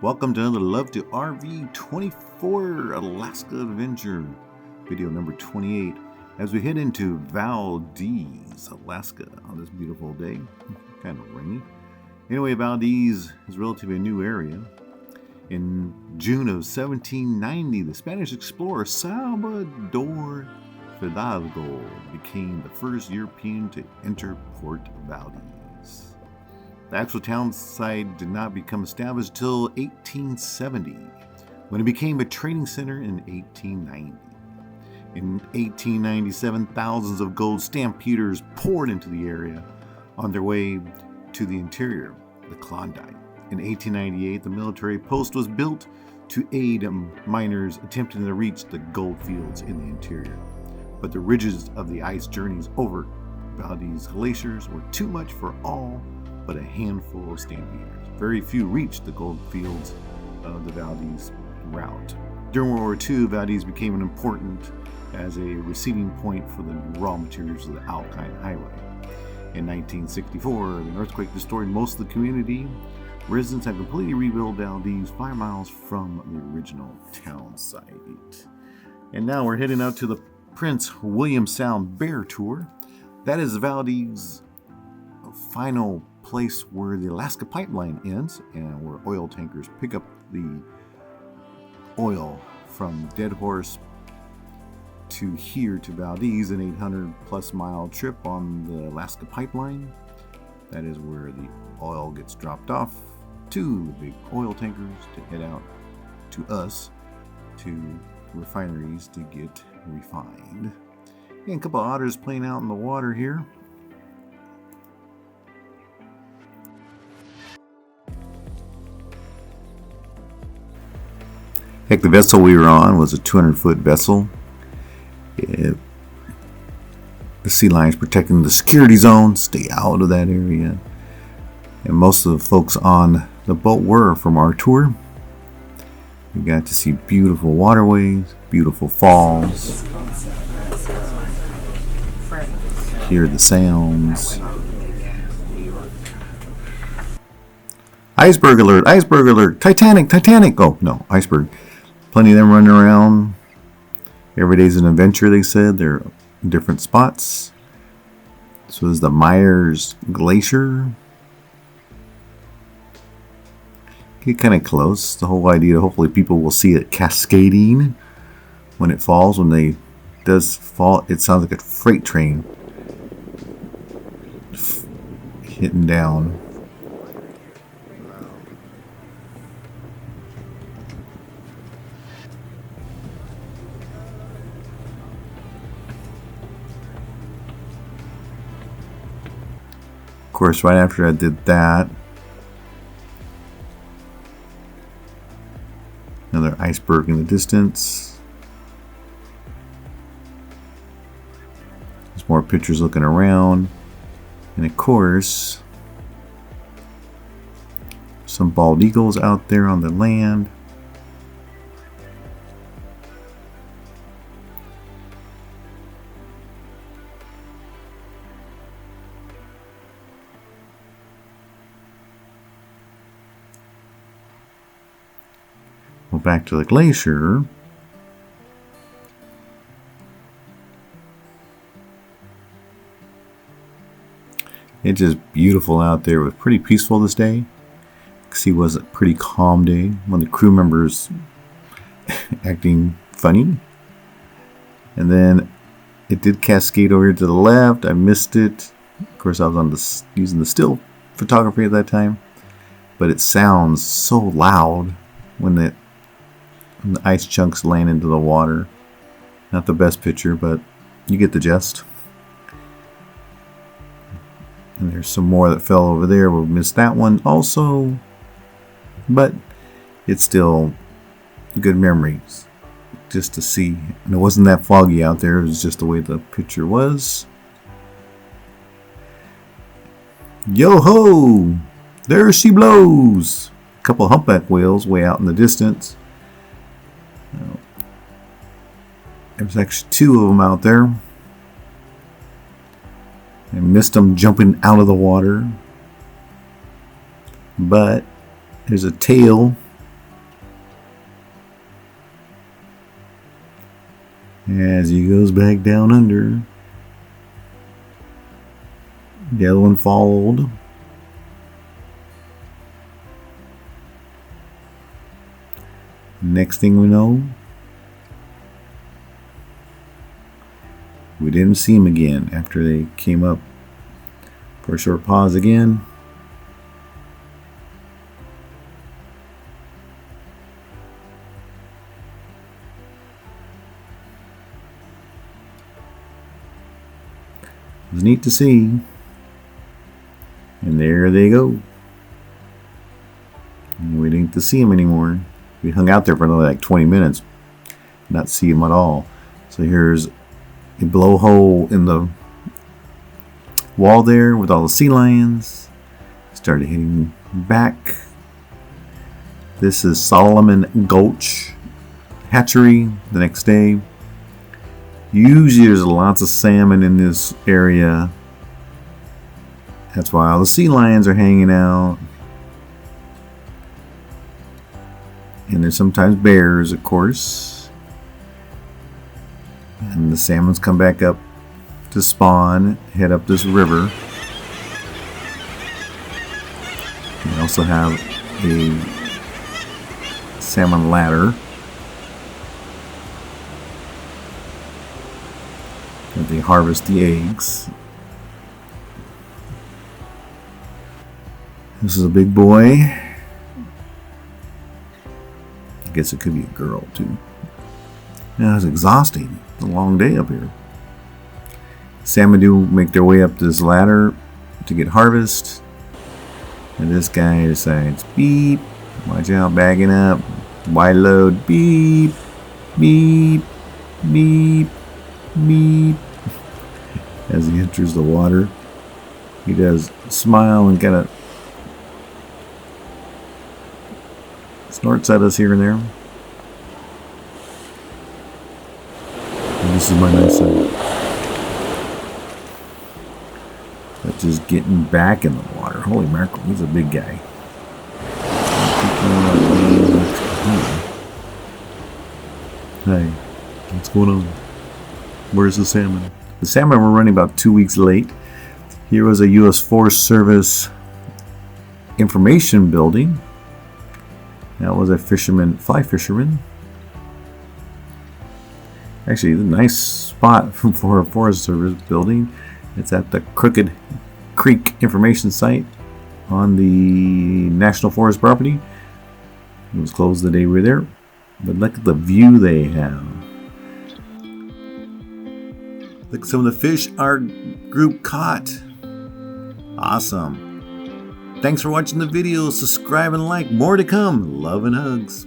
Welcome to another LVTRV24 Alaska Adventure, video number 28, as we head into Valdez, Alaska on this beautiful day. Kind of rainy. Anyway, Valdez is relatively a new area. In June of 1790, the Spanish explorer Salvador Fidalgo became the first European to enter Port Valdez. The actual town site did not become established until 1870, when it became a trading center in 1890. In 1897, thousands of gold stampeders poured into the area on their way to the interior, the Klondike. In 1898, the military post was built to aid miners attempting to reach the gold fields in the interior. But the ridges of the ice journeys over Valdez glaciers were too much for all but a handful of stampeders. Very few reached the gold fields of the Valdez route. During World War II, Valdez became an important as a receiving point for the raw materials of the Alpine Highway. In 1964, an earthquake destroyed most of the community. Residents have completely rebuilt Valdez 5 miles from the original town site. And now we're heading out to the Prince William Sound Bear Tour. That is Valdez's final place where the Alaska pipeline ends and where oil tankers pick up the oil from Dead Horse to here to Valdez, an 800 plus mile trip on the Alaska pipeline. That is where the oil gets dropped off to the big oil tankers to head out to us to refineries to get refined. And a couple of otters playing out in the water here. Heck, the vessel we were on was a 200-foot vessel. The sea lions protecting the security zone. Stay out of that area. And most of the folks on the boat were from our tour. We got to see beautiful waterways, beautiful falls. Hear the sounds. Iceberg alert, iceberg alert, Titanic, Titanic. Oh, no, iceberg. Plenty of them running around. Every day's an adventure, they said. They're in different spots. This was the Mears Glacier. Get kind of close. The whole idea, hopefully people will see it cascading when it falls. When they does fall, it sounds like a freight train hitting down. Of course, right after I did that, another iceberg in the distance. There's more pictures looking around. And of course, some bald eagles out there on the land. Well, back to the glacier. It's just beautiful out there. It was pretty peaceful this day. Because it was a pretty calm day. One of the crew members acting funny. And then it did cascade over to the left. I missed it. Of course, I was using the still photography at that time. But it sounds so loud when the ice chunks land into the water. Not the best picture, but you get the gist. And there's some more that fell over there. We'll miss that one also. But it's still good memories just to see. And it wasn't that foggy out there. It was just the way the picture was. Yo-ho! There she blows! A couple humpback whales way out in the distance. There's actually 2 of them out there. I missed them jumping out of the water. But there's a tail as he goes back down under. The other one followed. Next thing we know, we didn't see him again after they came up for a short pause again. It was neat to see. And there they go. And we didn't get to see him anymore. We hung out there for another like 20 minutes. Not see him at all. So here's a blowhole in the wall there with all the sea lions. Started heading back. This is Solomon Gulch Hatchery the next day. Usually there's lots of salmon in this area. That's why all the sea lions are hanging out. And there's sometimes bears, of course. And the salmons come back up to spawn, head up this river. We also have a salmon ladder that they harvest the eggs. This is a big boy. I guess it could be a girl too. Yeah, it's exhausting. It's a long day up here. Salmon do make their way up this ladder to get harvest. And this guy decides, beep, watch out, bagging up, wide load, beep, beep, beep, beep. As he enters the water, he does smile and kind of snorts at us here and there. And this is my nice side. But just getting back in the water. Holy mackerel, he's a big guy. Hey, what's going on? Where's the salmon? The salmon were running about 2 weeks late. Here was a U.S. Forest Service information building. That was a fly fisherman. Actually, a nice spot for a Forest Service building. It's at the Crooked Creek Information Site on the National Forest property. It was closed the day we were there. But look at the view they have. Look at some of the fish our group caught. Awesome. Thanks for watching the video. Subscribe and like. More to come. Love and hugs.